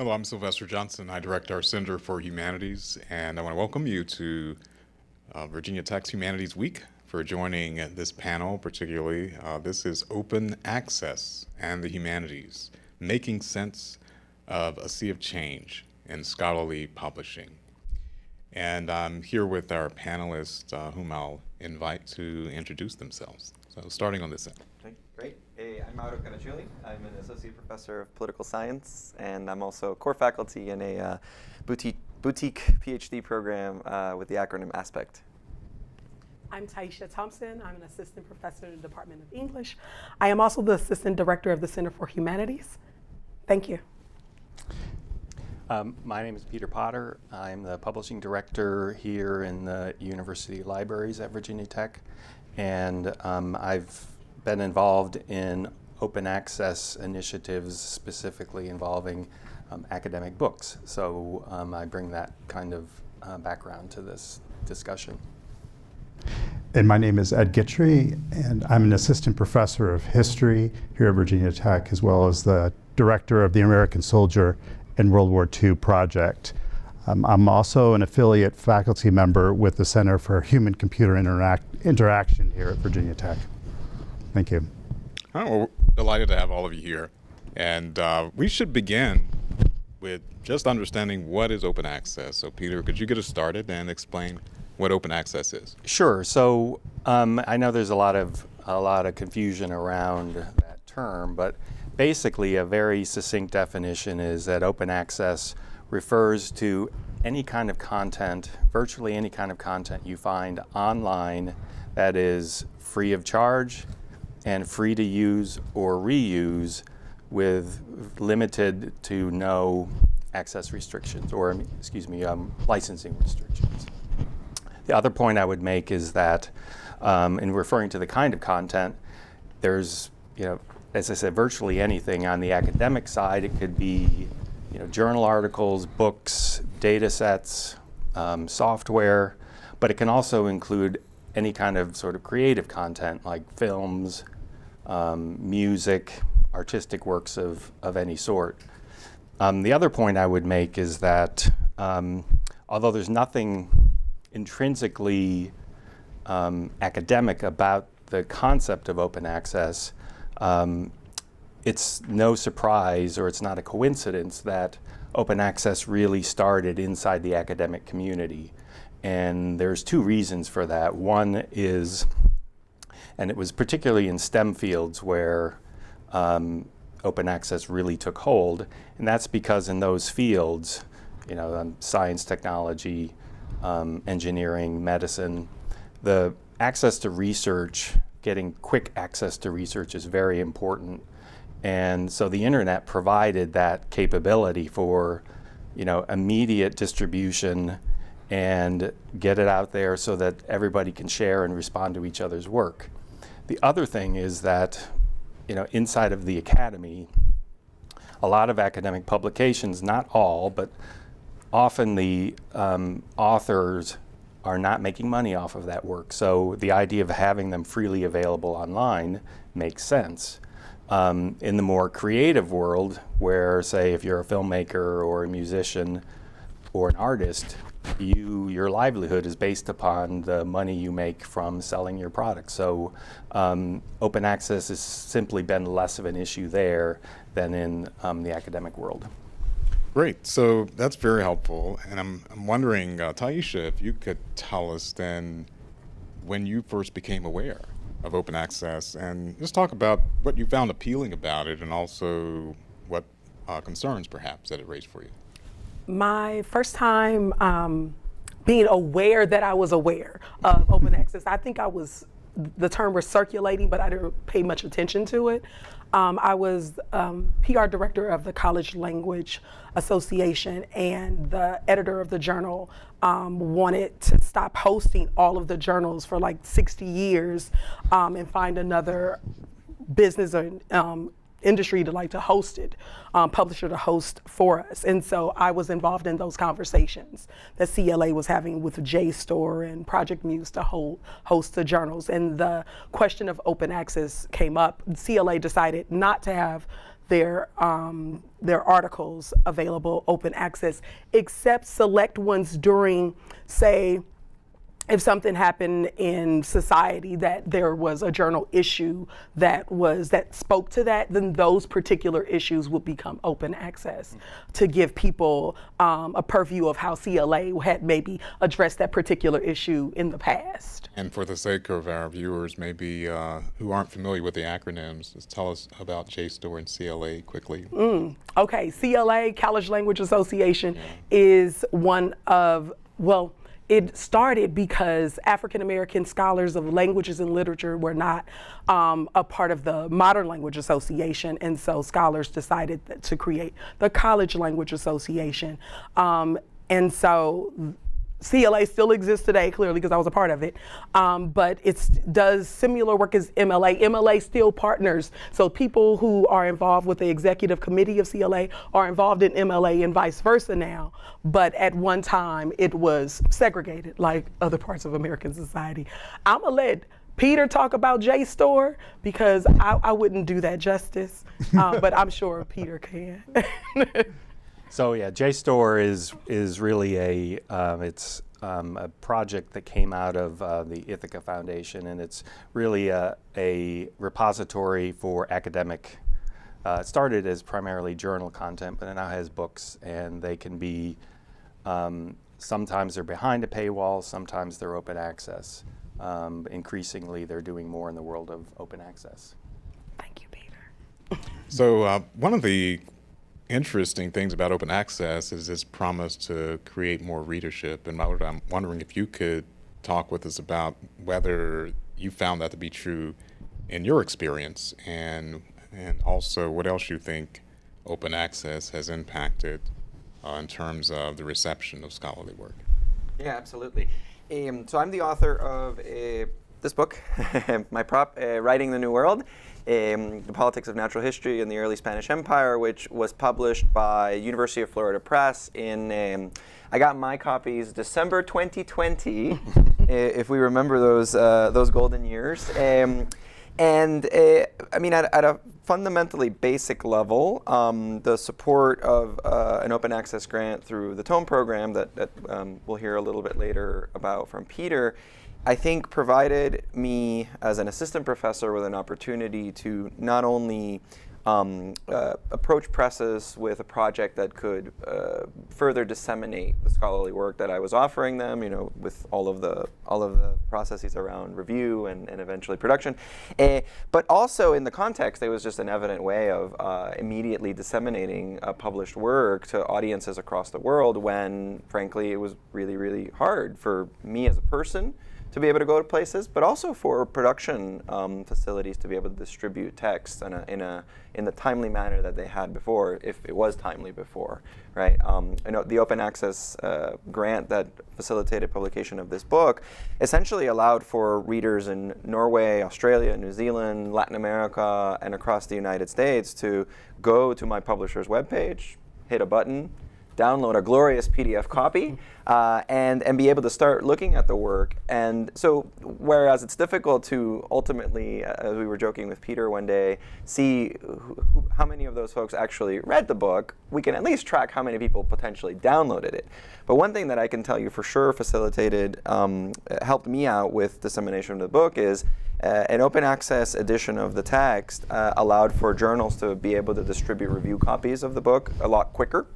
Hello, I'm Sylvester Johnson. I direct our Center for Humanities, and I want to welcome you to Virginia Tech's Humanities Week for joining this panel, particularly. This is Open Access and the Humanities, Making Sense of a Sea of Change in Scholarly Publishing. And I'm here with our panelists, whom I'll invite to introduce themselves. So starting on this end. Okay, great. Hey, I'm Mauro. I'm an associate professor of political science, and I'm also core faculty in a boutique PhD program with the acronym Aspect. I'm Tyechia Thompson. I'm an assistant professor in the Department of English. I am also the assistant director of the Center for Humanities. Thank you. My name is Peter Potter. I'm the publishing director here in the University Libraries at Virginia Tech, and I've been involved in open access initiatives specifically involving academic books. So I bring that kind of background to this discussion. And my name is Ed Gitre, and I'm an assistant professor of history here at Virginia Tech, as well as the director of the American Soldier in World War II project. I'm also an affiliate faculty member with the Center for Human-Computer Interaction here at Virginia Tech. Thank you. Oh, well, delighted to have all of you here. And we should begin with just understanding what is open access. So Peter, could you get us started and explain what open access is? Sure. So I know there's a lot of confusion around that term, but basically a very succinct definition is that open access refers to any kind of content, virtually any kind of content you find online that is free of charge and free to use or reuse with limited to no access restrictions, or licensing restrictions. The other point I would make is that in referring to the kind of content, there's, as I said, virtually anything. On the academic side, it could be journal articles, books, data sets, software, but it can also include any kind of sort of creative content like films, music, artistic works of any sort. The other point I would make is that although there's nothing intrinsically academic about the concept of open access, it's no surprise, or it's not a coincidence, that open access really started inside the academic community. And there's two reasons for that. One is, and it was particularly in STEM fields where open access really took hold, and that's because in those fields, science, technology, engineering, medicine, the access to research, getting quick access to research is very important. And so the internet provided that capability for, immediate distribution and get it out there so that everybody can share and respond to each other's work. The other thing is that, inside of the academy, a lot of academic publications, not all, but often the authors are not making money off of that work. So the idea of having them freely available online makes sense. In the more creative world, where, say, if you're a filmmaker or a musician or an artist, your livelihood is based upon the money you make from selling your product. So open access has simply been less of an issue there than in the academic world. Great, so that's very helpful. And I'm wondering, Tyechia, if you could tell us then when you first became aware of open access, and just talk about what you found appealing about it, and also what concerns perhaps that it raised for you. My first time being aware that I was aware of open access, I think the term was circulating, but I didn't pay much attention to it. I was PR director of the College Language Association, and the editor of the journal wanted to stop hosting all of the journals for like 60 years and find another business or industry to host it, publisher to host for us. And so I was involved in those conversations that CLA was having with JSTOR and Project Muse to host the journals. And the question of open access came up. CLA decided not to have their articles available open access, except select ones during, say, if something happened in society that there was a journal issue that spoke to that, then those particular issues would become open access to give people a purview of how CLA had maybe addressed that particular issue in the past. And for the sake of our viewers, maybe who aren't familiar with the acronyms, just tell us about JSTOR and CLA quickly. Okay, CLA, College Language Association, is one of, well, it started because African American scholars of languages and literature were not a part of the Modern Language Association, and so scholars decided to create the College Language Association. And so CLA still exists today, clearly, because I was a part of it, but it does similar work as MLA. MLA still partners, so people who are involved with the executive committee of CLA are involved in MLA and vice versa now, but at one time it was segregated like other parts of American society. I'm gonna let Peter talk about JSTOR because I wouldn't do that justice, but I'm sure Peter can. So yeah, JSTOR is really it's a project that came out of the Ithaca Foundation, and it's really a repository for academic. It started as primarily journal content, but it now has books, and they can be sometimes they're behind a paywall, sometimes they're open access. Increasingly, they're doing more in the world of open access. Thank you, Peter. So one of the interesting things about open access is its promise to create more readership. And Mauro, I'm wondering if you could talk with us about whether you found that to be true in your experience, and also what else you think open access has impacted in terms of the reception of scholarly work. Yeah, absolutely. So I'm the author of this book, my prop, Writing the New World, The Politics of Natural History in the Early Spanish Empire, which was published by University of Florida Press in, I got my copies December 2020, if we remember those golden years. I mean, at a fundamentally basic level, the support of an open access grant through the TOME program that we'll hear a little bit later about from Peter, I think provided me as an assistant professor with an opportunity to not only approach presses with a project that could further disseminate the scholarly work that I was offering them, you know, with all of the processes around review and eventually production, but also in the context, it was just an evident way of immediately disseminating published work to audiences across the world when, frankly, it was really, really hard for me as a person to be able to go to places, but also for production facilities to be able to distribute text in the timely manner that they had before, if it was timely before, right? I know the open access grant that facilitated publication of this book essentially allowed for readers in Norway, Australia, New Zealand, Latin America, and across the United States to go to my publisher's webpage, hit a button, download a glorious PDF copy, and be able to start looking at the work. And so, whereas it's difficult to ultimately, as we were joking with Peter one day, see how many of those folks actually read the book, we can at least track how many people potentially downloaded it. But one thing that I can tell you for sure facilitated, helped me out with dissemination of the book is an open access edition of the text allowed for journals to be able to distribute review copies of the book a lot quicker,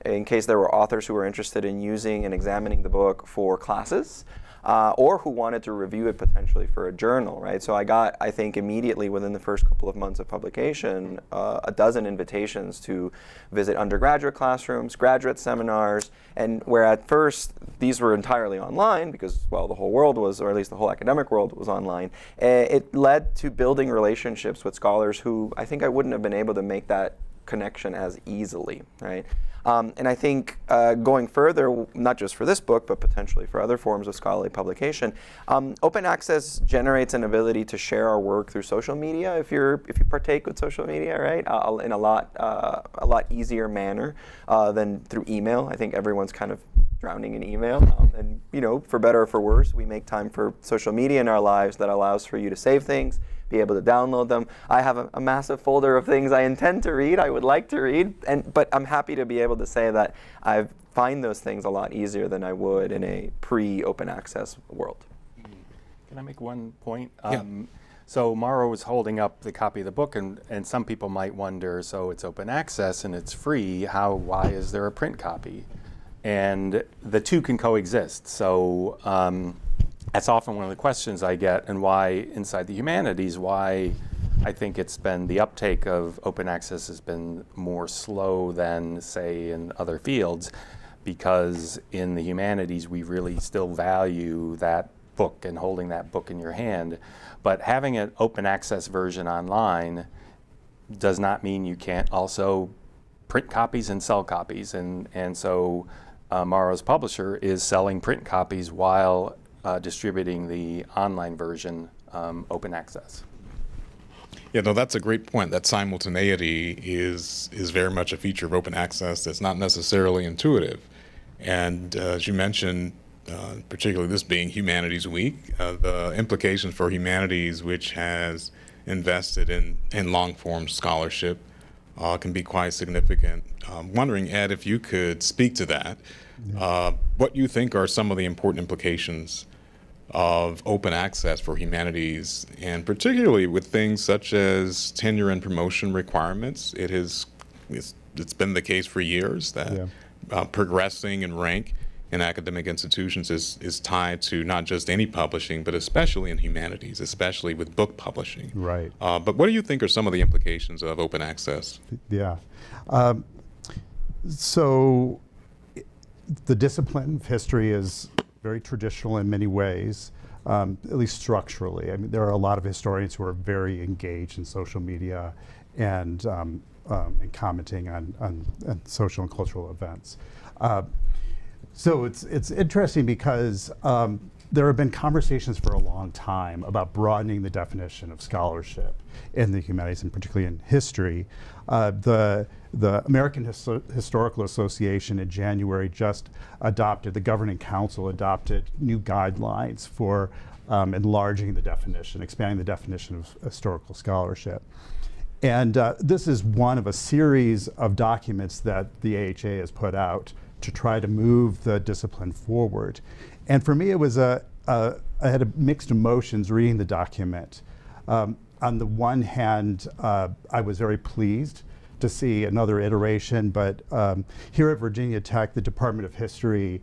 in case there were authors who were interested in using and examining the book for classes, or who wanted to review it potentially for a journal, right? So I got, I think, immediately within the first couple of months of publication, a dozen invitations to visit undergraduate classrooms, graduate seminars, and where at first these were entirely online because, well, the whole world was, or at least the whole academic world was online, it led to building relationships with scholars who I think I wouldn't have been able to make that connection as easily, right? And I think going further, not just for this book, but potentially for other forms of scholarly publication, open access generates an ability to share our work through social media. If you partake with social media, right, in a lot easier manner than through email. I think everyone's kind of drowning in email. And for better or for worse, we make time for social media in our lives that allows for you to save things, be able to download them. I have a massive folder of things I intend to read, I would like to read, but I'm happy to be able to say that I find those things a lot easier than I would in a pre-open access world. Can I make one point? Yeah. So Mauro was holding up the copy of the book, and some people might wonder, so it's open access and it's free, why is there a print copy? And the two can coexist. So that's often one of the questions I get, and why inside the humanities, why I think the uptake of open access has been more slow than, say, in other fields, because in the humanities we really still value that book and holding that book in your hand. But having an open access version online does not mean you can't also print copies and sell copies. And so Mauro's publisher is selling print copies while distributing the online version open access. Yeah, no, that's a great point. That simultaneity is very much a feature of open access that's not necessarily intuitive. And as you mentioned, particularly this being Humanities Week, the implications for humanities, which has invested in long-form scholarship, can be quite significant. Wondering, Ed, if you could speak to that. What you think are some of the important implications of open access for humanities, and particularly with things such as tenure and promotion requirements? It's been the case for years that progressing in rank in academic institutions is tied to not just any publishing, but especially in humanities, especially with book publishing. Right. But what do you think are some of the implications of open access? Yeah. So the discipline of history is very traditional in many ways, at least structurally. I mean, there are a lot of historians who are very engaged in social media and commenting on social and cultural events. So it's interesting because there have been conversations for a long time about broadening the definition of scholarship in the humanities, and particularly in history. The American Historical Association in January just adopted, the Governing Council adopted new guidelines for enlarging the definition, expanding the definition of historical scholarship. And this is one of a series of documents that the AHA has put out to try to move the discipline forward. And for me, it was I had mixed emotions reading the document. On the one hand, I was very pleased to see another iteration, but here at Virginia Tech, the Department of History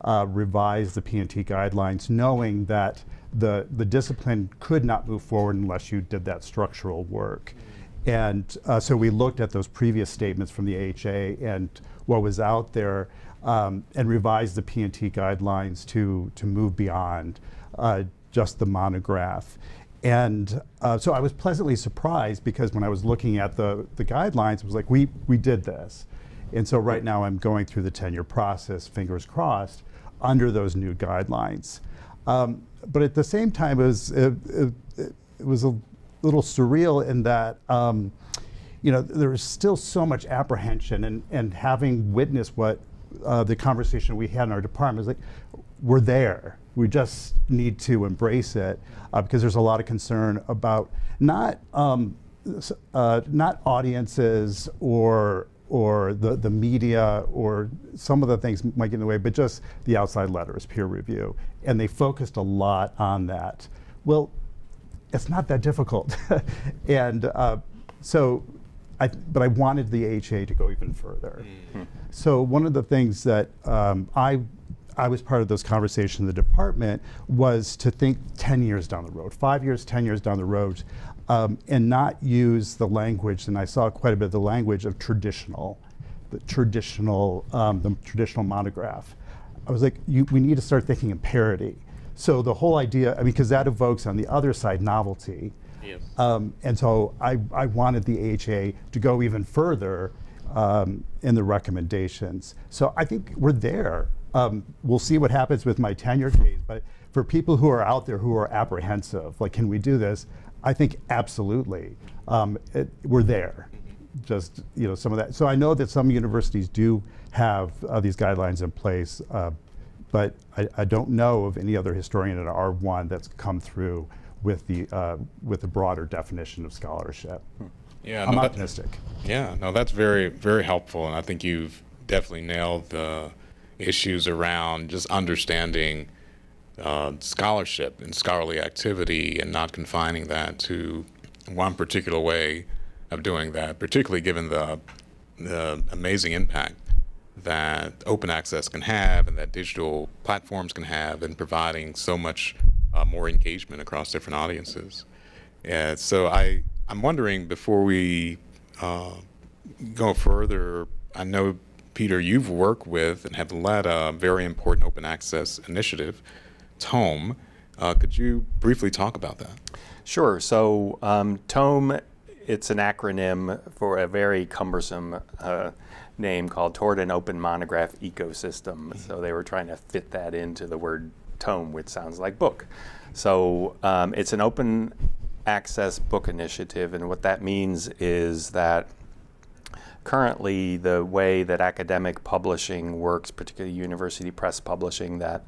revised the P&T guidelines, knowing that the discipline could not move forward unless you did that structural work. And so we looked at those previous statements from the AHA and what was out there, and revised the P&T guidelines to move beyond just the monograph. And so I was pleasantly surprised, because when I was looking at the guidelines, it was like, we did this. And so right now I'm going through the tenure process, fingers crossed, under those new guidelines. But at the same time, it was a little surreal in that there was still so much apprehension, and having witnessed what the conversation we had in our department was like, we're there. We just need to embrace it, because there's a lot of concern about not audiences or the media, or some of the things might get in the way, but just the outside letters, peer review. And they focused a lot on that. Well, it's not that difficult. And but I wanted the AHA to go even further. Mm-hmm. So one of the things that I was part of those conversations in the department was to think 10 years down the road, 5 years, 10 years down the road, and not use the language, and I saw quite a bit of the language of the traditional monograph. I was like, we need to start thinking in parity. So the whole idea, because that evokes on the other side novelty. Yes. And so I wanted the AHA to go even further in the recommendations. So I think we're there. We'll see what happens with my tenure case, but for people who are out there who are apprehensive, like, can we do this? I think absolutely. We're there. just some of that. So I know that some universities do have these guidelines in place, but I don't know of any other historian at R1 that's come through with the broader definition of scholarship. Yeah, I'm optimistic. Yeah, no, that's very, very helpful, and I think you've definitely nailed the issues around just understanding scholarship and scholarly activity and not confining that to one particular way of doing that, particularly given the amazing impact that open access can have and that digital platforms can have in providing so much more engagement across different audiences. And so I'm wondering, before we go further, I know, Peter, you've worked with and have led a very important open access initiative, TOME. Could you briefly talk about that? Sure. So TOME, it's an acronym for a very cumbersome name called Toward an Open Monograph Ecosystem. Mm-hmm. So they were trying to fit that into the word tome, which sounds like book. So it's an open access book initiative, and what that means is that currently the way that academic publishing works, particularly university press publishing, that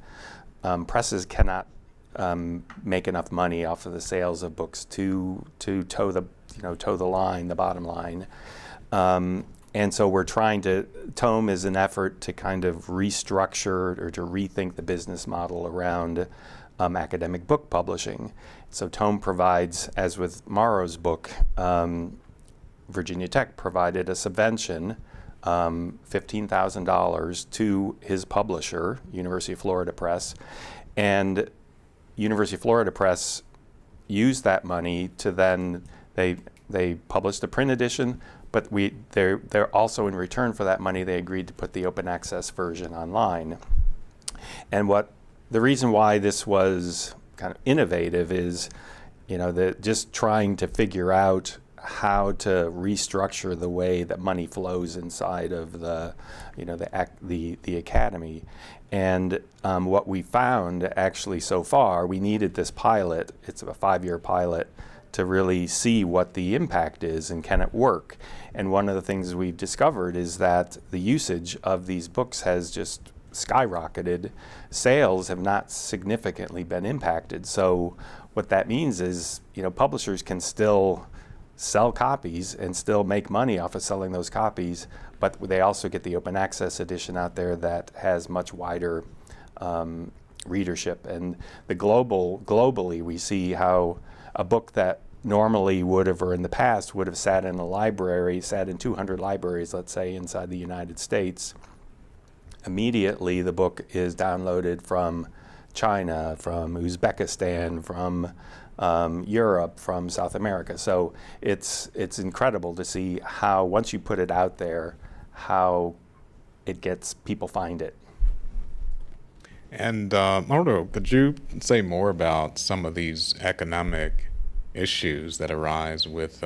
presses cannot make enough money off of the sales of books to toe the line, the bottom line. And so we're trying to, TOME is an effort to kind of restructure or to rethink the business model around academic book publishing. So TOME provides, as with Mauro's book, Virginia Tech provided a subvention, $15,000 to his publisher, University of Florida Press, and University of Florida Press used that money to then, they published a print edition, but they're also, in return for that money, they agreed to put the open access version online. And the reason why this was kind of innovative is, just trying to figure out how to restructure the way that money flows inside of the academy. And what we found actually so far, we needed this pilot, it's a 5-year pilot, to really see what the impact is and can it work. And one of the things we've discovered is that the usage of these books has just skyrocketed. Sales have not significantly been impacted. So what that means is, publishers can still sell copies and still make money off of selling those copies, but they also get the open access edition out there that has much wider readership. And globally, we see how a book that normally would have, or in the past, would have sat in a library, sat in 200 libraries, let's say, inside the United States, immediately the book is downloaded from China, from Uzbekistan, from Europe, from South America. So it's incredible to see how, once you put it out there, how it gets, people find it. And Mauro, could you say more about some of these economic issues that arise with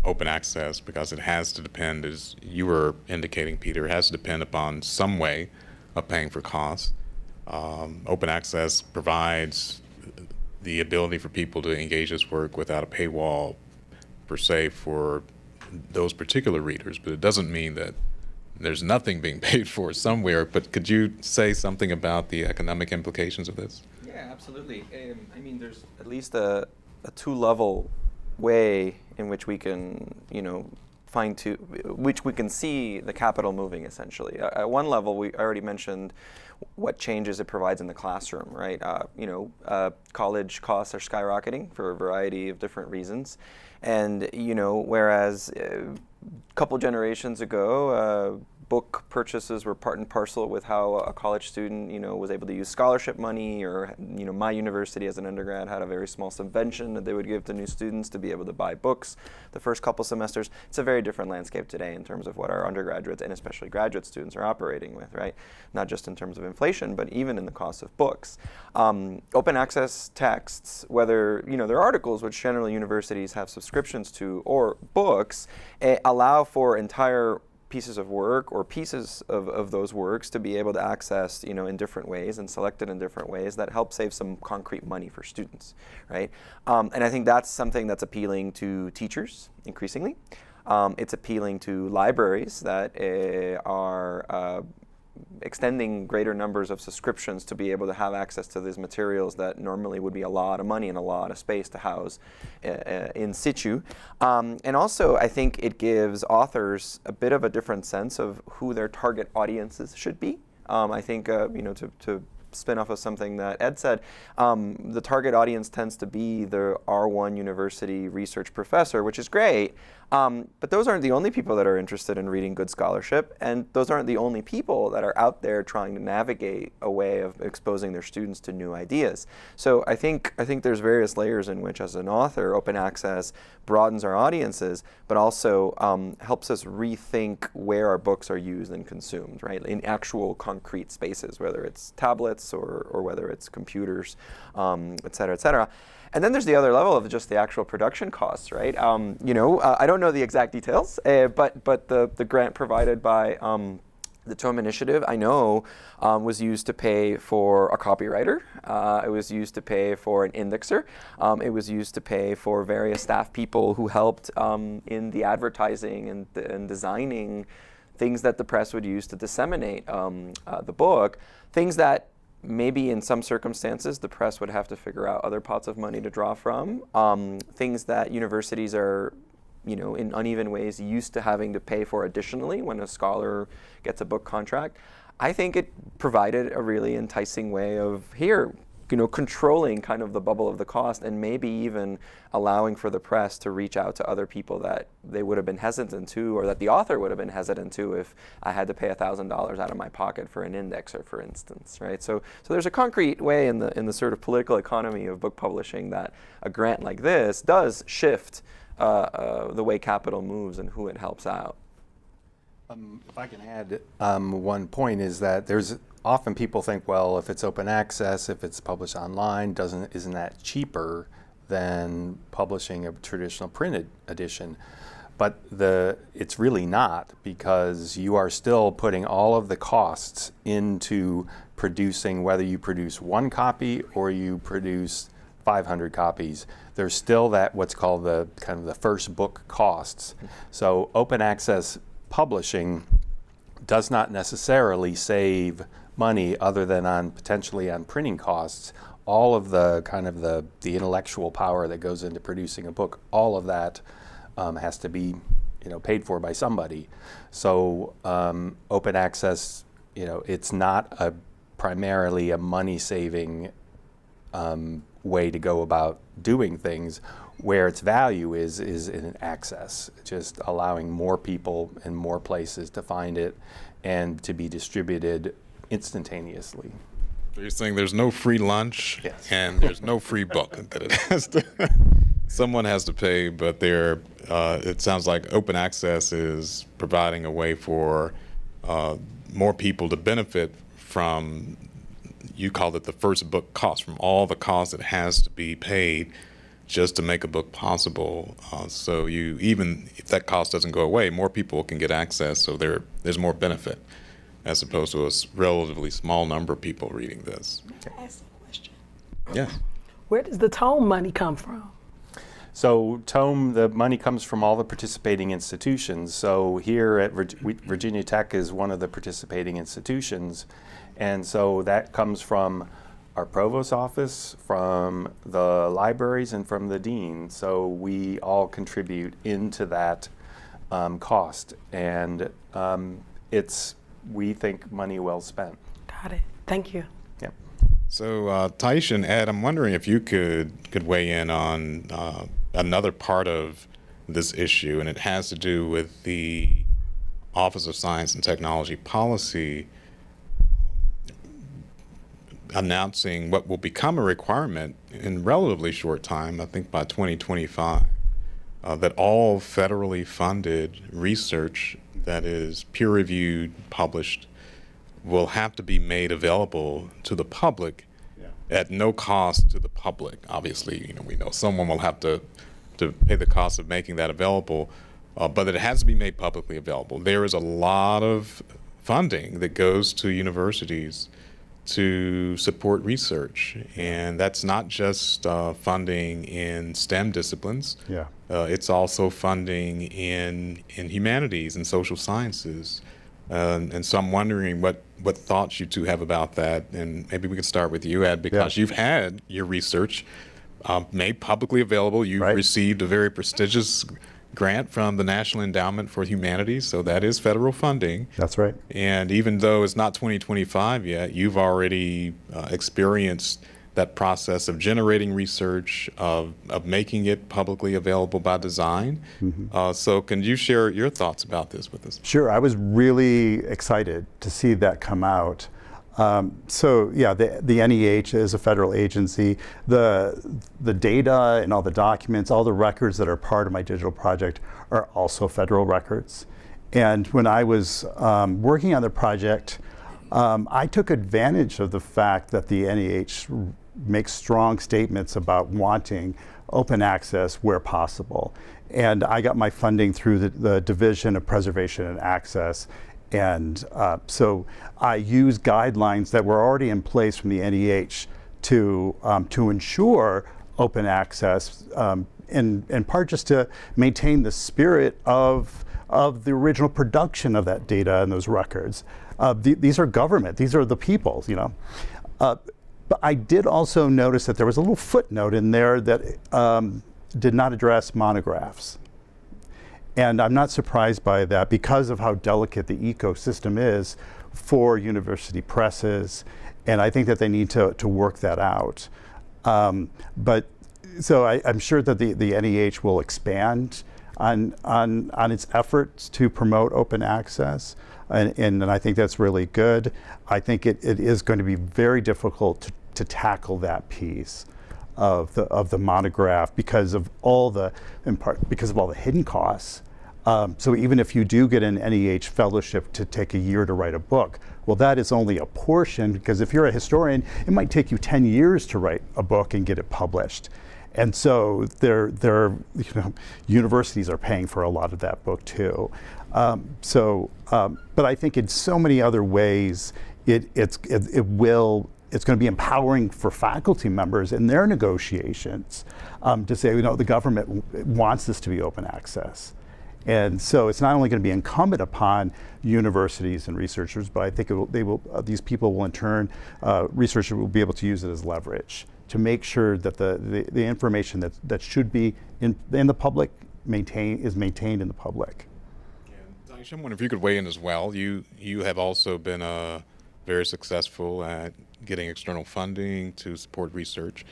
open access? Because it has to depend, as you were indicating, Peter, it has to depend upon some way of paying for costs. Open access provides the ability for people to engage this work without a paywall per se for those particular readers, but it doesn't mean that there's nothing being paid for somewhere. But could you say something about the economic implications of this? Yeah, absolutely. There's at least a two-level way in which we can, which we can see the capital moving, essentially. At one level, I already mentioned what changes it provides in the classroom, right? College costs are skyrocketing for a variety of different reasons. And, whereas a couple generations ago, book purchases were part and parcel with how a college student, was able to use scholarship money, or, my university as an undergrad had a very small subvention that they would give to new students to be able to buy books the first couple semesters. It's a very different landscape today in terms of what our undergraduates and especially graduate students are operating with, right? Not just in terms of inflation, but even in the cost of books. Open access texts, whether, they're articles, which generally universities have subscriptions to, or books, allow for entire pieces of work or pieces of those works to be able to access, in different ways and selected in different ways that help save some concrete money for students, right? And I think that's something that's appealing to teachers increasingly. It's appealing to libraries that are extending greater numbers of subscriptions to be able to have access to these materials that normally would be a lot of money and a lot of space to house in situ. And also, I think it gives authors a bit of a different sense of who their target audiences should be. I think, to spin off of something that Ed said, the target audience tends to be the R1 university research professor, which is great. But those aren't the only people that are interested in reading good scholarship, and those aren't the only people that are out there trying to navigate a way of exposing their students to new ideas. So I think there's various layers in which, as an author, open access broadens our audiences, but also helps us rethink where our books are used and consumed, right? In actual concrete spaces, whether it's tablets or whether it's computers, et cetera, et cetera. And then there's the other level of just the actual production costs, right? I don't know the exact details, but the grant provided by the Tome Initiative, I know, was used to pay for a copywriter. It was used to pay for an indexer. It was used to pay for various staff people who helped in the advertising and designing things that the press would use to disseminate the book, things that maybe in some circumstances the press would have to figure out other pots of money to draw from, things that universities are, in uneven ways used to having to pay for additionally when a scholar gets a book contract. I think it provided a really enticing way of controlling kind of the bubble of the cost, and maybe even allowing for the press to reach out to other people that they would have been hesitant to, or that the author would have been hesitant to if I had to pay $1,000 out of my pocket for an indexer, for instance, right? So there's a concrete way in the sort of political economy of book publishing that a grant like this does shift the way capital moves and who it helps out. If I can add one point, is that there's often people think, well, if it's open access, if it's published online, isn't that cheaper than publishing a traditional printed edition? But it's really not, because you are still putting all of the costs into producing, whether you produce one copy or you produce 500 copies. There's still that what's called the kind of the first book costs. So open access publishing does not necessarily save money other than potentially on printing costs. All of the kind of the intellectual power that goes into producing a book, all of that has to be paid for by somebody. So open access, it's not primarily a money-saving way to go about doing things. Where its value is in access, just allowing more people and more places to find it and to be distributed instantaneously. So you're saying there's no free lunch, yes, and there's no free book, that it has to, someone has to pay, but it sounds like open access is providing a way for more people to benefit from, you called it the first book cost, from all the costs that has to be paid just to make a book possible. So even if that cost doesn't go away, more people can get access, so there's more benefit, as opposed to a relatively small number of people reading this. Can I ask a question? Yeah. Where does the Tome money come from? So Tome, the money comes from all the participating institutions. So here at Virginia Tech is one of the participating institutions, and so that comes from our provost's office, from the libraries, and from the dean. So we all contribute into that cost, and we think money well spent. Got it. Thank you. Yep. So Tyechia and Ed, I'm wondering if you could weigh in on another part of this issue, and it has to do with the Office of Science and Technology Policy announcing what will become a requirement in relatively short time, I think by 2025, that all federally funded research that is peer-reviewed, published, will have to be made available to the public at no cost to the public. Obviously, we know someone will have to pay the cost of making that available, but it has to be made publicly available. There is a lot of funding that goes to universities to support research, and that's not just funding in STEM disciplines. Yeah. It's also funding in humanities and social sciences. And so I'm wondering what thoughts you two have about that, and maybe we could start with you, Ed, because you've had your research made publicly available. You've received a very prestigious grant from the National Endowment for Humanities, so that is federal funding. That's right. And even though it's not 2025 yet, you've already experienced that process of generating research, of making it publicly available by design. So can you share your thoughts about this with us? Sure, I was really excited to see that come out. So yeah, the NEH is a federal agency. The data and all the documents, all the records that are part of my digital project are also federal records. And when I was working on the project, I took advantage of the fact that the NEH makes strong statements about wanting open access where possible. And I got my funding through the Division of Preservation and Access. And so I used guidelines that were already in place from the NEH to ensure open access, in part just to maintain the spirit of the original production of that data and those records. These are government, these are the people, you know. But I did also notice that there was a little footnote in there that did not address monographs. And I'm not surprised by that because of how delicate the ecosystem is for university presses. And I think that they need to work that out. But so I'm sure that the NEH will expand on its efforts to promote open access. And I think that's really good. I think it is going to be very difficult to tackle that piece of the monograph because of all the, in part because of all the hidden costs. So even if you do get an NEH fellowship to take a year to write a book, well, that is only a portion, because if you're a historian, it might take you 10 years to write a book and get it published. And so universities are paying for a lot of that book too. But I think in so many other ways, it's going to be empowering for faculty members in their negotiations to say, you know, the government wants this to be open access. And so it's not only going to be incumbent upon universities and researchers, but I think these people will in turn, researchers will be able to use it as leverage to make sure that the information that should be in the public is maintained in the public. Yeah, Tyechia, I wonder if you could weigh in as well. You have also been very successful at getting external funding to support research.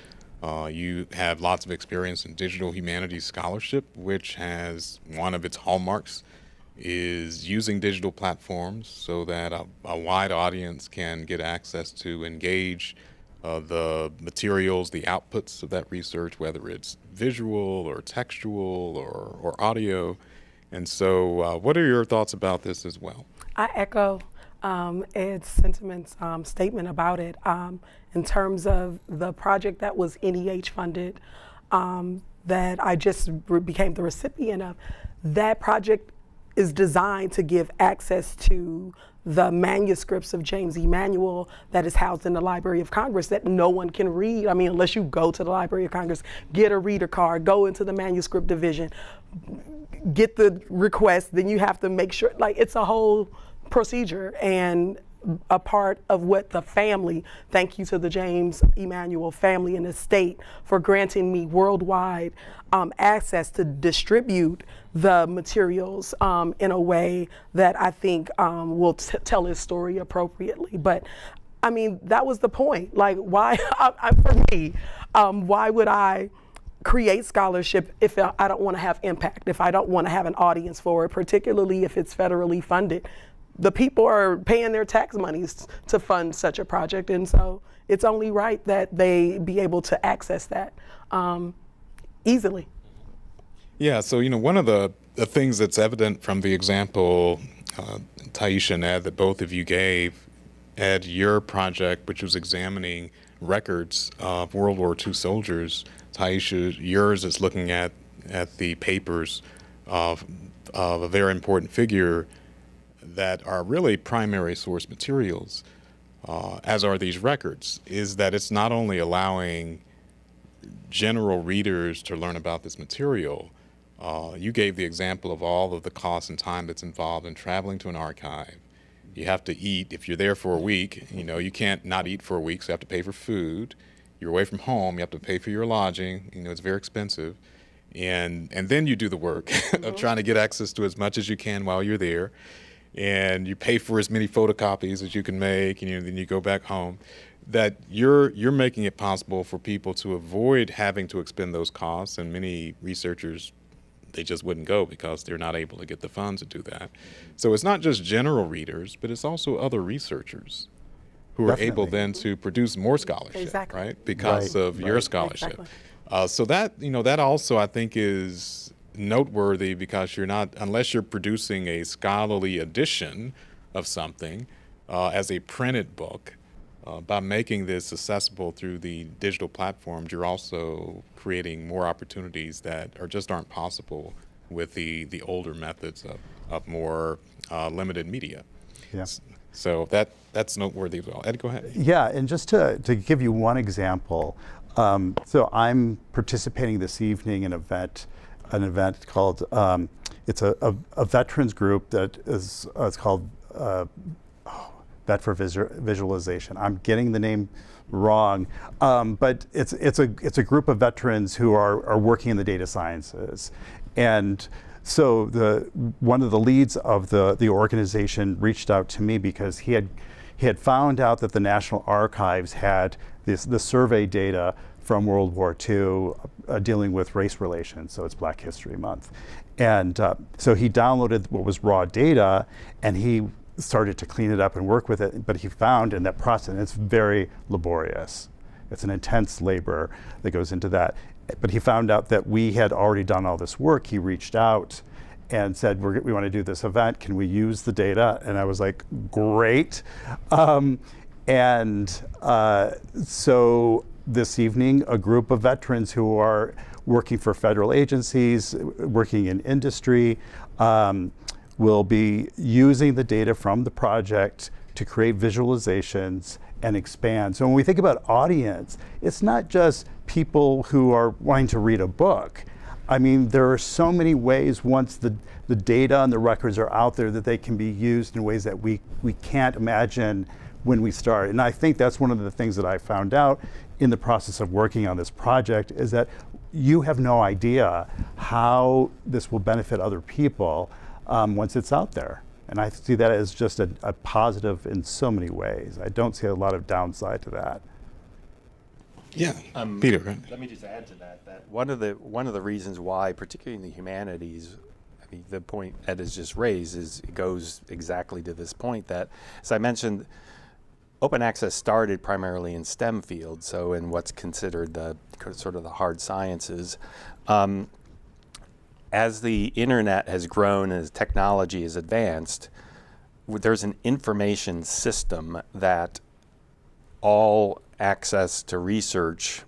You have lots of experience in digital humanities scholarship, which has one of its hallmarks is using digital platforms so that a wide audience can get access to engage the materials, the outputs of that research, whether it's visual or textual or audio. And so what are your thoughts about this as well? I echo Ed's sentiments statement about it. In terms of the project that was NEH funded, that I just became the recipient of, that project is designed to give access to the manuscripts of James Emanuel that is housed in the Library of Congress that no one can read. I mean, unless you go to the Library of Congress, get a reader card, go into the manuscript division, get the request, then you have to make sure, like, it's a whole procedure. And a part of what the family, thank you to the James Emanuel family and estate for granting me worldwide access to distribute the materials in a way that I think will tell his story appropriately. But I mean, that was the point. Like, why, for me, why would I create scholarship if I don't want to have impact, if I don't want to have an audience for it, particularly if it's federally funded? The people are paying their tax monies to fund such a project, and so it's only right that they be able to access that easily. Yeah, so one of the things that's evident from the example, Tyechia and Ed, that both of you gave, Ed, your project, which was examining records of World War II soldiers, Tyechia, yours is looking at the papers of a very important figure that are really primary source materials. as are these records, is that it's not only allowing general readers to learn about this material. You gave the example of all of the cost and time that's involved in traveling to an archive. You have to eat. If you're there for a week, you can't not eat for a week, so you have to pay for food. You're away from home, you have to pay for your lodging. It's very expensive. And then you do the work of trying to get access to as much as you can while you're there. And you pay for as many photocopies as you can make, and then you go back home. That you're making it possible for people to avoid having to expend those costs, and many researchers, they just wouldn't go because they're not able to get the funds to do that. So it's not just general readers, but it's also other researchers who are able then to produce more scholarship, right? Because of your scholarship. Exactly. So that also I think is noteworthy, because you're not, unless you're producing a scholarly edition of something as a printed book, by making this accessible through the digital platforms, you're also creating more opportunities that aren't possible with the older methods of more limited media. Yes. So that's noteworthy as well. Ed, go ahead. Yeah, and just to give you one example, so I'm participating this evening in an event called, it's a veterans group that is it's called Vet for Visualization. I'm getting the name wrong, but it's a group of veterans who are working in the data sciences, and so one of the leads of the organization reached out to me because he had found out that the National Archives had the survey data from World War II dealing with race relations, so it's Black History Month, and so he downloaded what was raw data, and he started to clean it up and work with it, but he found in that process, and it's very laborious. It's an intense labor that goes into that. But he found out that we had already done all this work. He reached out and said, we want to do this event. Can we use the data? And I was like, great. So this evening, a group of veterans who are working for federal agencies, working in industry, will be using the data from the project to create visualizations and expand. So when we think about audience, it's not just people who are wanting to read a book. I mean, there are so many ways once the data and the records are out there that they can be used in ways that we can't imagine when we start. And I think that's one of the things that I found out in the process of working on this project, is that you have no idea how this will benefit other people once it's out there. And I see that as just a positive in so many ways. I don't see a lot of downside to that. Yeah, Peter. Right? Let me just add to that one of the reasons why, particularly in the humanities, I mean, the point Ed has just raised it goes exactly to this point that, as I mentioned, open access started primarily in STEM fields, so in what's considered the sort of the hard sciences. As the internet has grown, as technology has advanced, there's an information system that all access to research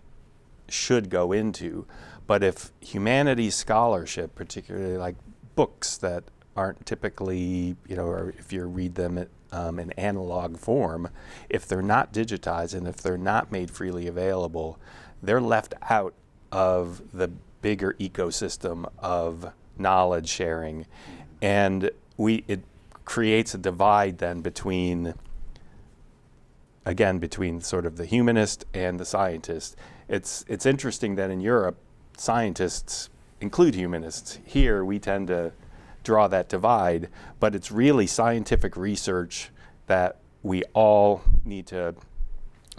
should go into. But if humanities scholarship, particularly like books that aren't typically, or if you read them in analog form, if they're not digitized and if they're not made freely available, they're left out of the bigger ecosystem of knowledge sharing, and it creates a divide then between sort of the humanist and the scientist. It's interesting that in Europe, scientists include humanists. Here we tend to draw that divide, but it's really scientific research that we all need to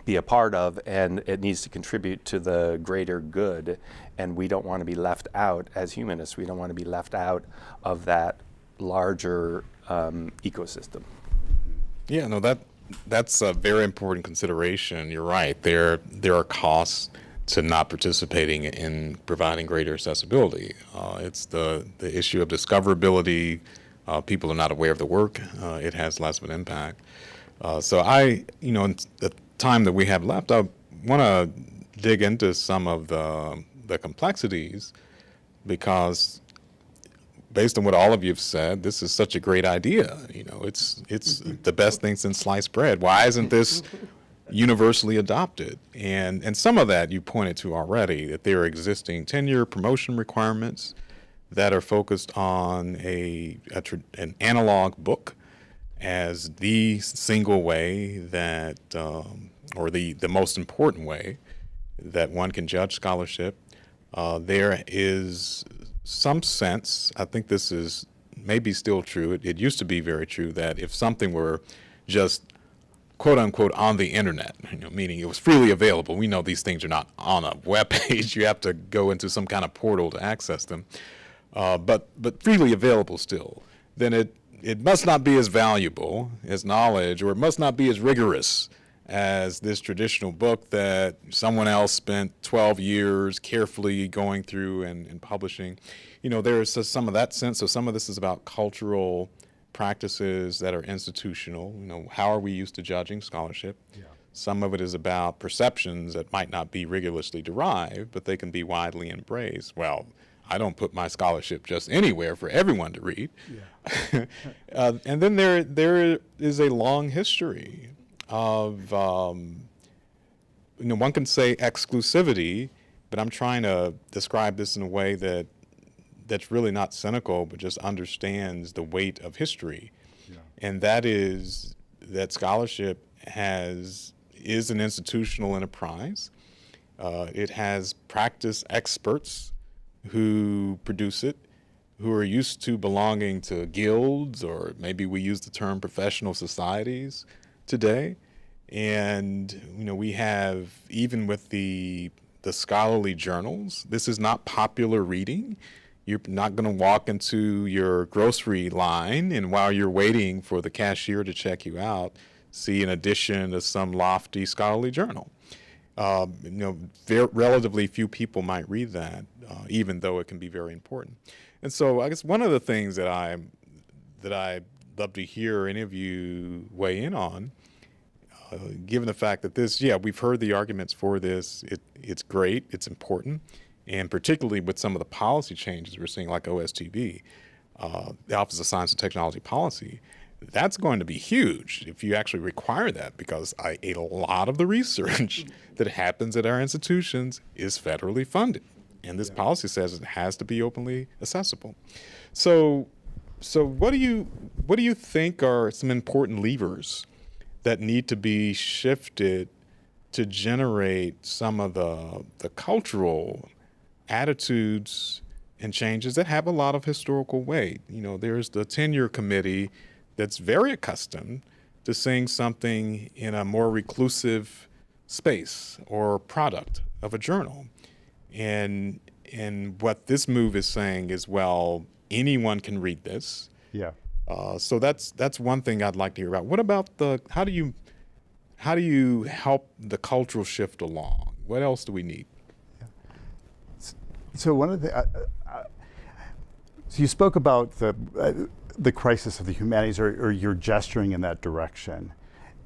be a part of, and it needs to contribute to the greater good, and we don't want to be left out as humanists. We don't want to be left out of that larger ecosystem. Yeah, no, that's a very important consideration. You're right. There are costs to not participating in providing greater accessibility. It's the issue of discoverability. People are not aware of the work. It has less of an impact. So in the time that we have left, I want to dig into some of the complexities, because based on what all of you have said, this is such a great idea. You know, it's the best thing since sliced bread. Why isn't this universally adopted? And some of that you pointed to already, that there are existing tenure promotion requirements that are focused on an analog book as the single way that, or the most important way that one can judge scholarship. There is some sense, I think this is maybe still true, it used to be very true, that if something were just quote unquote on the internet, you know, meaning it was freely available. We know these things are not on a web page. You have to go into some kind of portal to access them. But freely available still, then it must not be as valuable as knowledge, or it must not be as rigorous as this traditional book that someone else spent 12 years carefully going through and publishing. You know, there's some of that sense. So some of this is about cultural practices that are institutional. You know, how are we used to judging scholarship? Yeah. Some of it is about perceptions that might not be rigorously derived, but they can be widely embraced. Well, I don't put my scholarship just anywhere for everyone to read. Yeah. And then there is a long history of, you know, one can say exclusivity, but I'm trying to describe this in a way that's really not cynical, but just understands the weight of history. Yeah. And that is that scholarship is an institutional enterprise. It has practice experts who produce it, who are used to belonging to guilds, or maybe we use the term professional societies today. And, you know, we have, even with the scholarly journals, this is not popular reading. You're not going to walk into your grocery line and while you're waiting for the cashier to check you out, see an edition of some lofty scholarly journal. You know, relatively few people might read that, even though it can be very important. And so I guess one of the things that I'd love to hear any of you weigh in on, given the fact that we've heard the arguments for this, it's great, it's important, and particularly with some of the policy changes we're seeing, like OSTB, the Office of Science and Technology Policy, that's going to be huge if you actually require that, because a lot of the research that happens at our institutions is federally funded. And this policy says it has to be openly accessible. So what do you think are some important levers that need to be shifted to generate some of the cultural attitudes and changes that have a lot of historical weight? You know, there's the tenure committee that's very accustomed to seeing something in a more reclusive space or product of a journal. And what this move is saying is, well, anyone can read this. Yeah. So that's one thing I'd like to hear about. What about how do you help the cultural shift along? What else do we need? Yeah. So one of the so you spoke about the crisis of the humanities, or you're gesturing in that direction.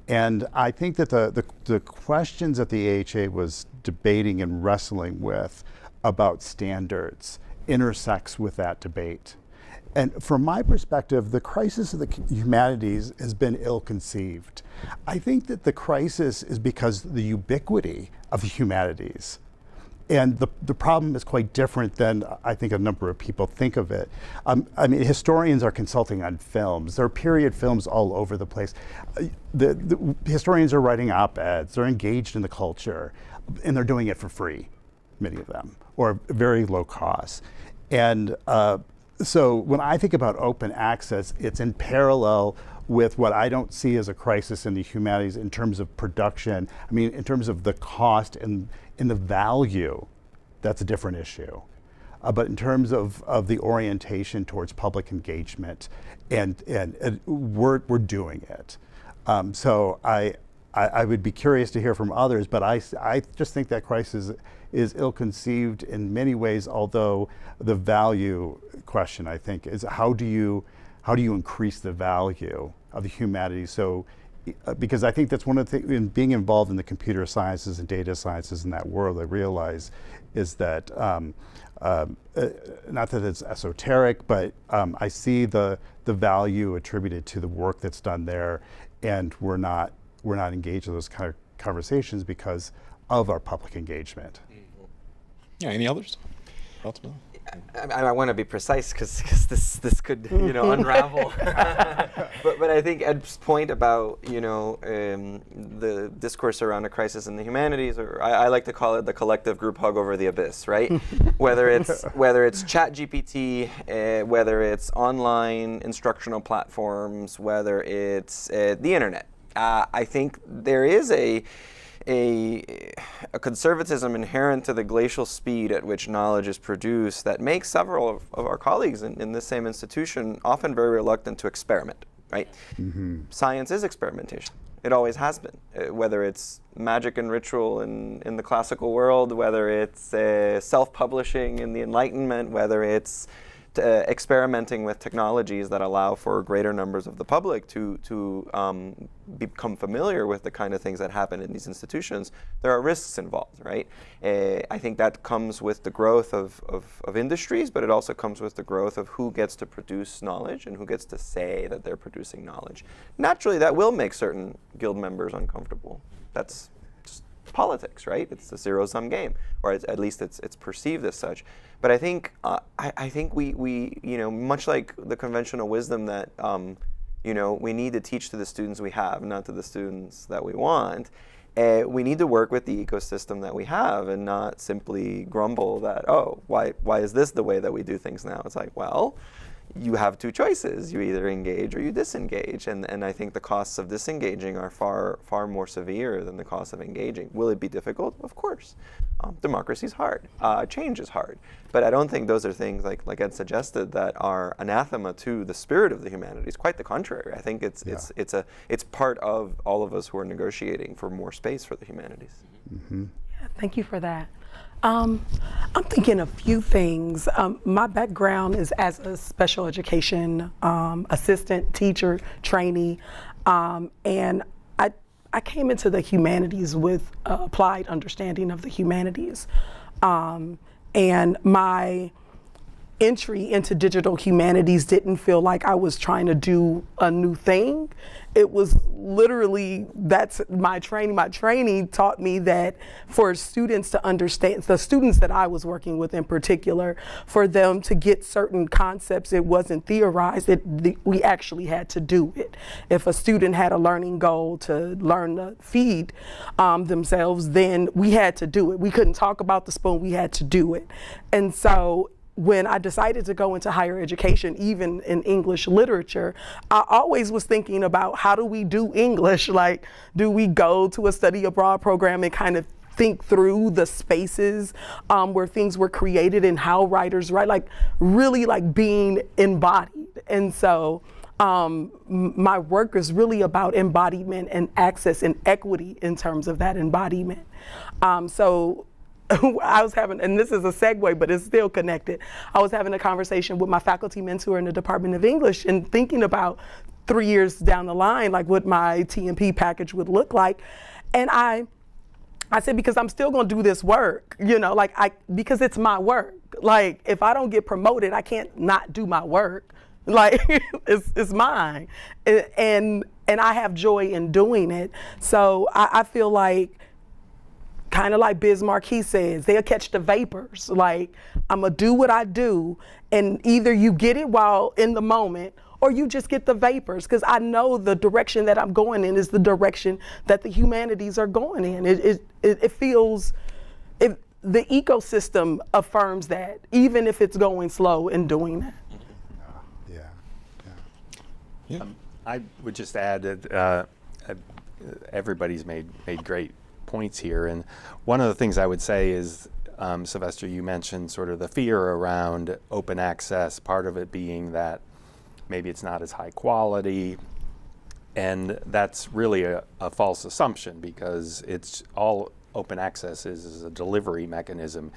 And I think that the questions that the AHA was debating and wrestling with about standards intersects with that debate. And from my perspective, the crisis of the humanities has been ill-conceived. I think that the crisis is because of the ubiquity of the humanities. And the problem is quite different than I think a number of people think of it. I mean, historians are consulting on films. There are period films all over the place. The historians are writing op-eds. They're engaged in the culture, and they're doing it for free, many of them, or very low cost. And so when I think about open access, it's in parallel with what I don't see as a crisis in the humanities in terms of production. I mean, in terms of the cost and in the value, that's a different issue. But in terms of the orientation towards public engagement, and we're doing it. So I would be curious to hear from others, but I just think that crisis is ill-conceived in many ways, although the value question, I think, is how do you increase the value of the humanities so because I think that's one of the things, in being involved in the computer sciences and data sciences in that world, I realize is that, not that it's esoteric, but I see the value attributed to the work that's done there, and we're not engaged in those kind of conversations because of our public engagement. Yeah, any others? Ultimately? I want to be precise because this could unravel. but I think Ed's point about the discourse around a crisis in the humanities, or I like to call it the collective group hug over the abyss, right? whether it's ChatGPT, whether it's online instructional platforms, whether it's the internet. I think there is a conservatism inherent to the glacial speed at which knowledge is produced that makes several of our colleagues in this same institution often very reluctant to experiment, right? Mm-hmm. Science is experimentation. It always has been, whether it's magic and ritual in the classical world, whether it's self-publishing in the Enlightenment, whether it's experimenting with technologies that allow for greater numbers of the public to become familiar with the kind of things that happen in these institutions. There are risks involved, right? I think that comes with the growth of industries, but it also comes with the growth of who gets to produce knowledge and who gets to say that they're producing knowledge. Naturally, that will make certain guild members uncomfortable. That's just politics, right? It's a zero-sum game, or at least it's perceived as such. But I think we much like the conventional wisdom that we need to teach to the students we have, not to the students that we want. We need to work with the ecosystem that we have and not simply grumble that, oh, why is this the way that we do things now? It's like, well, you have two choices. You either engage or you disengage. And I think the costs of disengaging are far more severe than the cost of engaging. Will it be difficult? Of course. Democracy is hard. Change is hard. But I don't think those are things, like Ed suggested, that are anathema to the spirit of the humanities. Quite the contrary. I think it's part of all of us who are negotiating for more space for the humanities. Mm-hmm. Yeah, thank you for that. I'm thinking a few things. My background is as a special education assistant, teacher, trainee, and I came into the humanities with applied understanding of the humanities. And my entry into digital humanities didn't feel like I was trying to do a new thing. It was literally, that's my training. My training taught me that for students to understand, the students that I was working with in particular, for them to get certain concepts, it wasn't theorized, we actually had to do it. If a student had a learning goal to learn to feed themselves, then we had to do it. We couldn't talk about the spoon, we had to do it. And so when I decided to go into higher education, even in English literature, I always was thinking about how do we do English? Like, do we go to a study abroad program and kind of think through the spaces where things were created and how writers write, like really like being embodied. And so my work is really about embodiment and access and equity in terms of that embodiment. So I was having, and this is a segue, but it's still connected. I was having a conversation with my faculty mentor in the Department of English and thinking about 3 years down the line, like what my T&P package would look like. And I said, because I'm still gonna do this work, because it's my work. Like, if I don't get promoted, I can't not do my work. Like, it's mine. And I have joy in doing it. So I feel like, kind of like Biz Marquis says, they'll catch the vapors. Like, I'm gonna do what I do, and either you get it while in the moment, or you just get the vapors, because I know the direction that I'm going in is the direction that the humanities are going in. It feels, the ecosystem affirms that, even if it's going slow in doing that. Yeah. I would just add that everybody's made great points here, and one of the things I would say is, Sylvester, you mentioned sort of the fear around open access, part of it being that maybe it's not as high quality, and that's really a false assumption, because it's all open access is a delivery mechanism.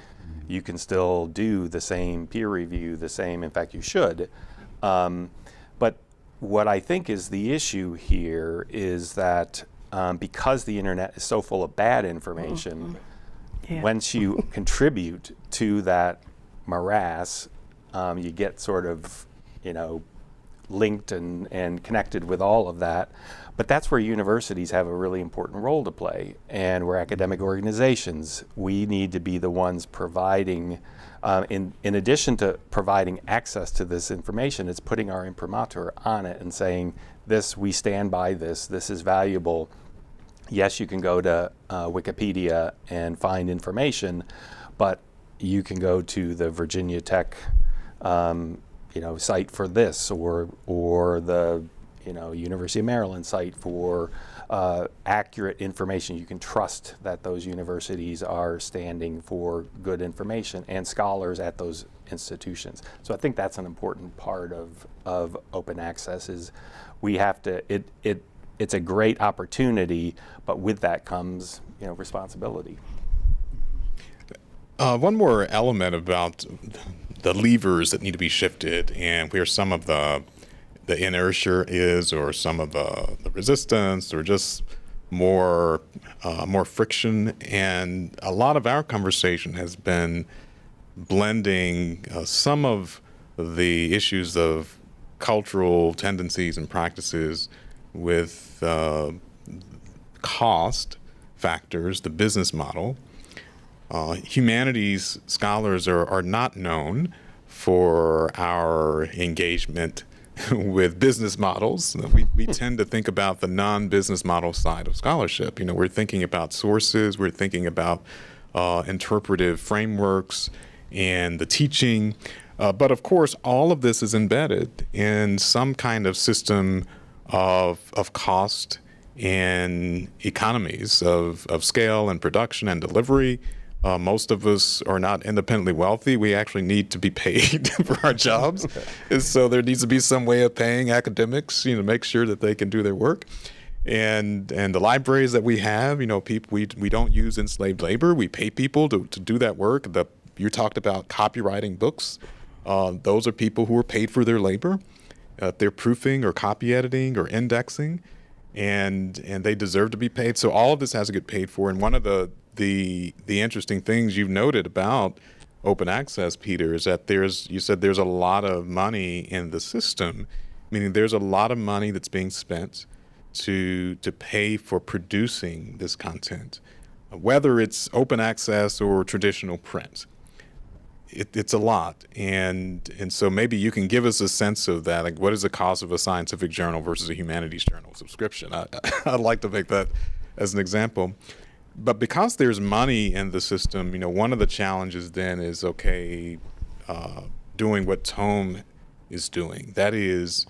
You can still do the same peer review, in fact you should, but what I think is the issue here is that because the internet is so full of bad information, once you contribute to that morass, you get sort of, linked and connected with all of that. But that's where universities have a really important role to play, and where academic organizations, we need to be the ones providing, in addition to providing access to this information, it's putting our imprimatur on it and saying, this, we stand by this is valuable. Yes, you can go to Wikipedia and find information, but you can go to the Virginia Tech site for this, or the University of Maryland site for accurate information. You can trust that those universities are standing for good information and scholars at those institutions. So I think that's an important part of open access is we have to, it's a great opportunity, but with that comes responsibility. One more element about the levers that need to be shifted and where some of the inertia is, or some of the resistance, or just more friction. And a lot of our conversation has been blending some of the issues of cultural tendencies and practices with cost factors, the business model. Humanities scholars are not known for our engagement with business models. We tend to think about the non-business model side of scholarship. We're thinking about sources, we're thinking about interpretive frameworks and the teaching. But of course, all of this is embedded in some kind of system of cost and economies of scale and production and delivery. Most of us are not independently wealthy. We actually need to be paid for our jobs. And so there needs to be some way of paying academics, make sure that they can do their work. And the libraries that we have, people, we don't use enslaved labor. We pay people to do that work. You talked about copywriting books. Those are people who are paid for their labor. They're proofing or copy editing or indexing, and they deserve to be paid. So all of this has to get paid for. And one of the interesting things you've noted about open access, Peter, is that you said there's a lot of money in the system, meaning there's a lot of money that's being spent to pay for producing this content, whether it's open access or traditional print. It's a lot, and so maybe you can give us a sense of that. Like, what is the cost of a scientific journal versus a humanities journal subscription? I'd like to make that as an example. But because there's money in the system, one of the challenges then is, doing what Tome is doing. That is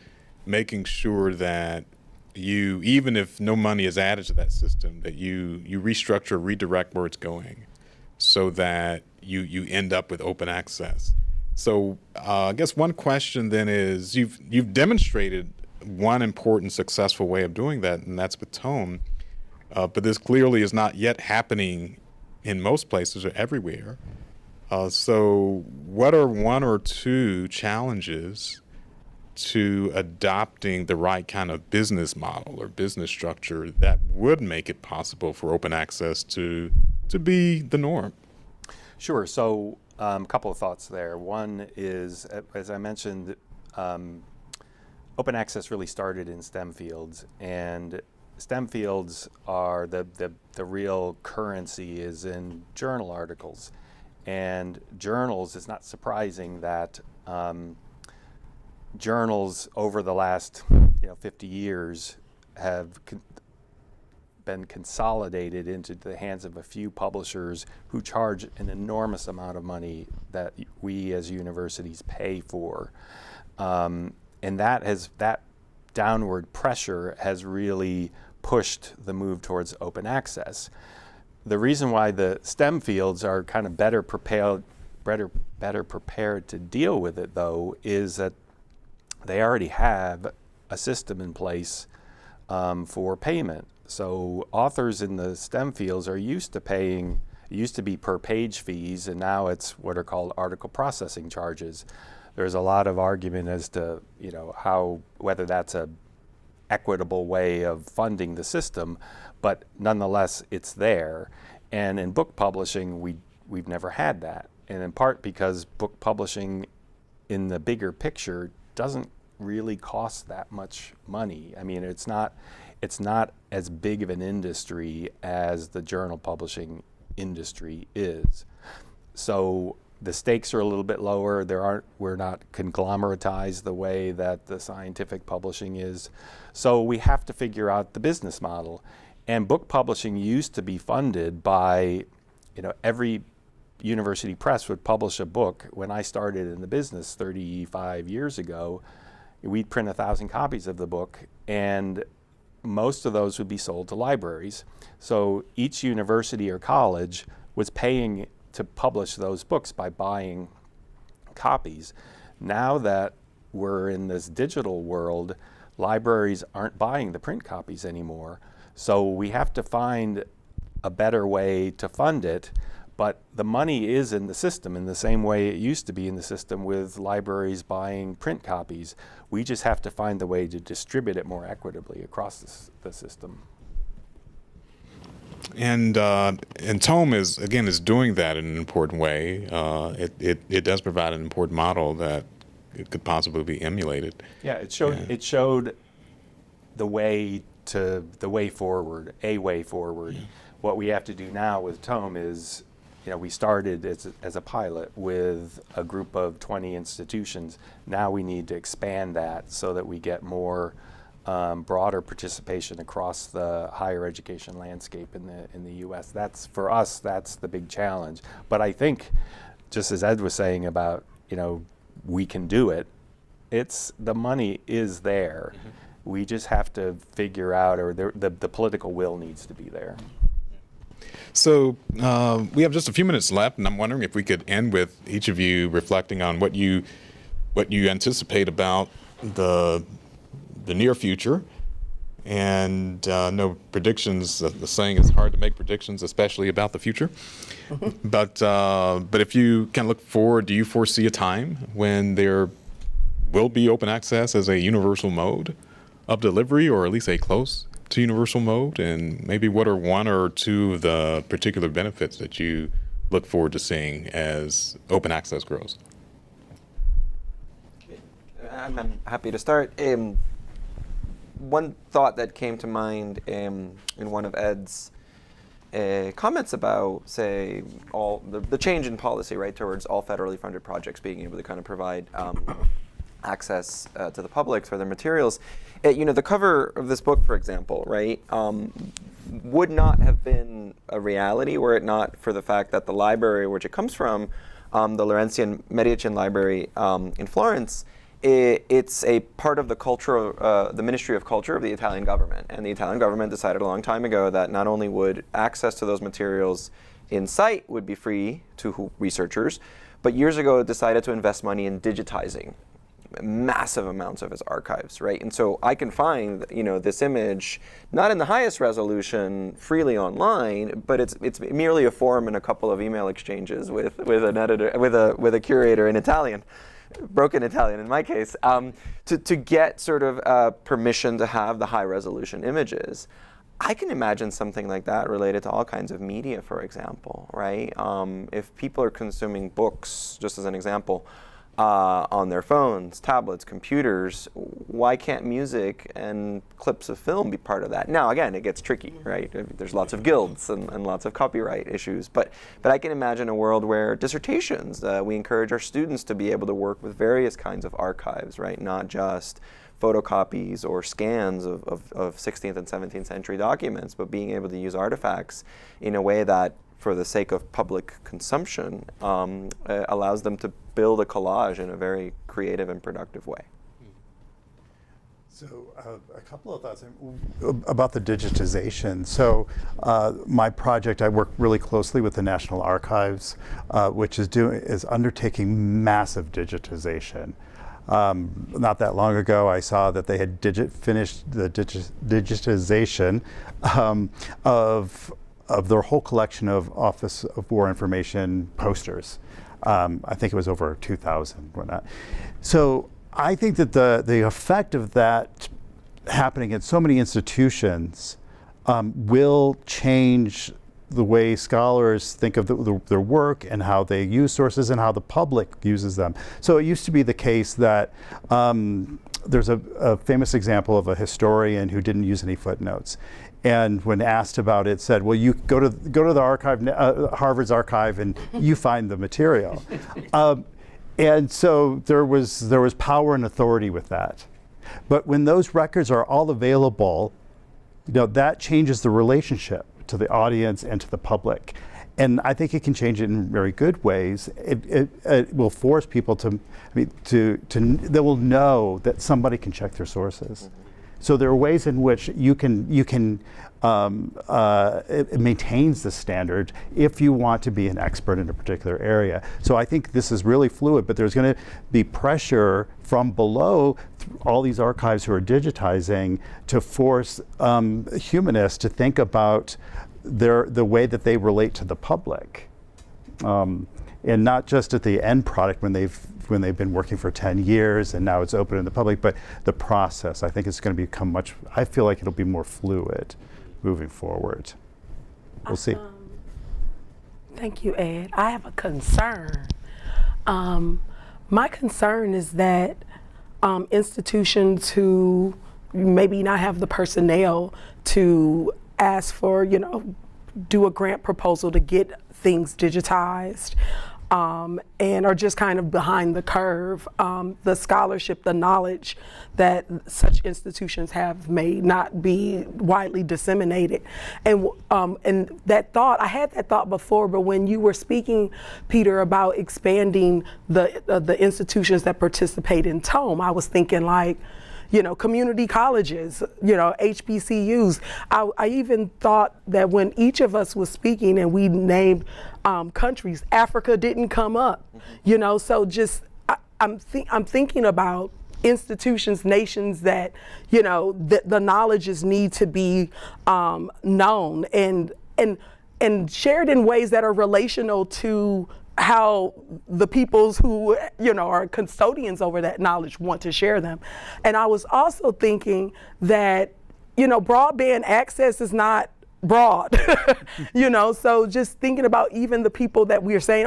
making sure that you, even if no money is added to that system, that you restructure, redirect where it's going so that you end up with open access. So I guess one question then is, you've demonstrated one important successful way of doing that, and that's with Tome. But this clearly is not yet happening in most places or everywhere. So what are one or two challenges to adopting the right kind of business model or business structure that would make it possible for open access to be the norm? Sure. So a couple of thoughts there. One is, as I mentioned, open access really started in STEM fields, and STEM fields are the real currency is in journal articles. And journals, it's not surprising that journals over the last 50 years have been consolidated into the hands of a few publishers who charge an enormous amount of money that we as universities pay for. And that downward pressure has really pushed the move towards open access. The reason why the STEM fields are kind of better prepared to deal with it, though, is that they already have a system in place for payment. So authors in the STEM fields are used to paying, it used to be per page fees, and now it's what are called article processing charges. There's a lot of argument as to whether that's a equitable way of funding the system, but nonetheless it's there. And in book publishing, we've never had that, and in part because book publishing in the bigger picture doesn't really cost that much money. I mean, it's not as big of an industry as the journal publishing industry is. So the stakes are a little bit lower. We're not conglomeratized the way that the scientific publishing is. So we have to figure out the business model. And book publishing used to be funded by, every university press would publish a book. When I started in the business 35 years ago, we'd print 1,000 copies of the book, and most of those would be sold to libraries. So each university or college was paying to publish those books by buying copies. Now that we're in this digital world, libraries aren't buying the print copies anymore. So we have to find a better way to fund it. But the money is in the system in the same way it used to be in the system with libraries buying print copies. We just have to find the way to distribute it more equitably across the system. And Tome is doing that in an important way. It does provide an important model that it could possibly be emulated. Yeah, it showed the way forward. Yeah. What we have to do now with Tome is, we started as a pilot with a group of 20 institutions. Now we need to expand that so that we get more broader participation across the higher education landscape in the U.S. That's, for us, that's the big challenge. But I think, just as Ed was saying about, we can do it, the money is there. Mm-hmm. We just have to figure out, or the political will needs to be there. So we have just a few minutes left, and I'm wondering if we could end with each of you reflecting on what you anticipate about the near future, and no predictions. The saying is hard to make predictions, especially about the future. But if you can look forward, do you foresee a time when there will be open access as a universal mode of delivery, or at least a close to universal mode? And maybe what are one or two of the particular benefits that you look forward to seeing as open access grows? I'm happy to start. One thought that came to mind in one of Ed's comments about, say, all the change in policy, right, towards all federally funded projects being able to kind of provide access to the public for their materials. The cover of this book, for example, right, would not have been a reality were it not for the fact that the library which it comes from, the Laurentian Medicean Library in Florence, it's a part of the Ministry of Culture of the Italian government. And the Italian government decided a long time ago that not only would access to those materials in sight would be free to researchers, but years ago it decided to invest money in digitizing massive amounts of its archives, right? And so I can find, this image not in the highest resolution freely online, but it's merely a form and a couple of email exchanges with an editor, with a curator in Italian, broken Italian in my case, to get sort of permission to have the high resolution images. I can imagine something like that related to all kinds of media, for example, right? If people are consuming books, just as an example, on their phones, tablets, computers, why can't music and clips of film be part of that? Now, again, it gets tricky, right? There's lots of guilds and lots of copyright issues, but I can imagine a world where dissertations, we encourage our students to be able to work with various kinds of archives, right? Not just photocopies or scans of 16th and 17th century documents, but being able to use artifacts in a way that, for the sake of public consumption, allows them to build a collage in a very creative and productive way. So a couple of thoughts about the digitization. So my project, I work really closely with the National Archives, which is undertaking massive digitization. Not that long ago, I saw that they had finished the digitization of their whole collection of Office of War Information posters. I think it was over 2,000 or not. So I think that the effect of that happening at so many institutions will change the way scholars think of their work and how they use sources and how the public uses them. So it used to be the case that there's a famous example of a historian who didn't use any footnotes. And when asked about it, said, well, you go to the archive, Harvard's archive, and you find the material. And so there was power and authority with that. But when those records are all available, that changes the relationship to the audience and to the public. And I think it can change it in very good ways. It will force people they will know that somebody can check their sources. So there are ways in which it maintains the standard if you want to be an expert in a particular area. So I think this is really fluid, but there's going to be pressure from below all these archives who are digitizing to force humanists to think about the way that they relate to the public, and not just at the end product when they've been working for 10 years and now it's open to the public, but the process. I think it's going to become I feel like it'll be more fluid moving forward. We'll see. Thank you, Ed. I have a concern. My concern is that institutions who maybe not have the personnel to ask for, do a grant proposal to get things digitized, and are just kind of behind the curve. The scholarship, the knowledge that such institutions have may not be widely disseminated. And that thought, I had that thought before, but when you were speaking, Peter, about expanding the institutions that participate in TOME, I was thinking like, community colleges, HBCUs. I even thought that when each of us was speaking and we named countries, Africa didn't come up, so just, I'm thinking about institutions, nations that, the knowledges need to be known and shared in ways that are relational to how the peoples who, are custodians over that knowledge want to share them. And I was also thinking that, broadband access is not broad, so just thinking about even the people that we're saying,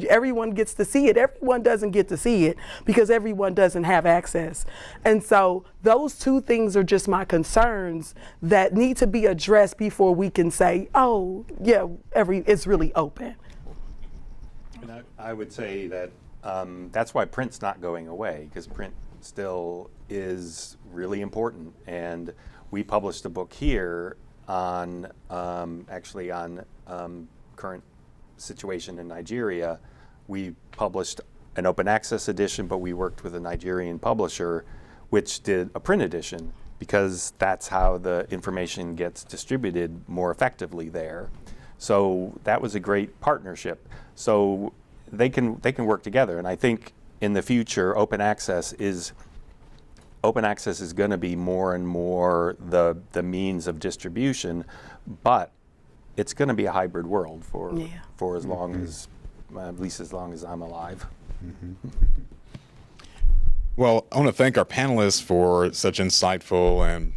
everyone gets to see it. Everyone doesn't get to see it because everyone doesn't have access. And so those two things are just my concerns that need to be addressed before we can say, it's really open. I would say that that's why print's not going away, because print still is really important. And we published a book here on current situation in Nigeria. We published an open access edition, but we worked with a Nigerian publisher which did a print edition, because that's how the information gets distributed more effectively there. So that was a great partnership. So they can work together, and I think in the future open access is going to be more and more the means of distribution, but it's going to be a hybrid world for as long as at least as long as I'm alive. Well, I want to thank our panelists for such insightful and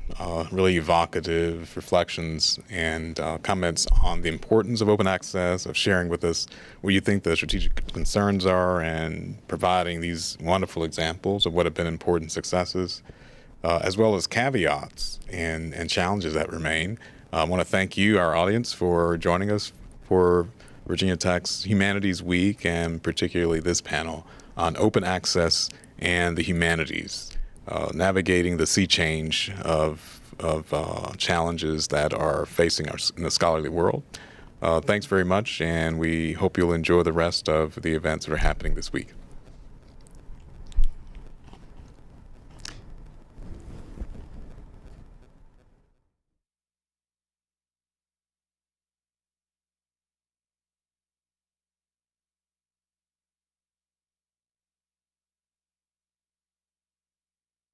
really evocative reflections and comments on the importance of open access, of sharing with us what you think the strategic concerns are, and providing these wonderful examples of what have been important successes, as well as caveats and challenges that remain. I want to thank you, our audience, for joining us for Virginia Tech's Humanities Week, and particularly this panel on open access and the humanities, navigating the sea change of challenges that are facing us in the scholarly world. Thanks very much, and we hope you'll enjoy the rest of the events that are happening this week.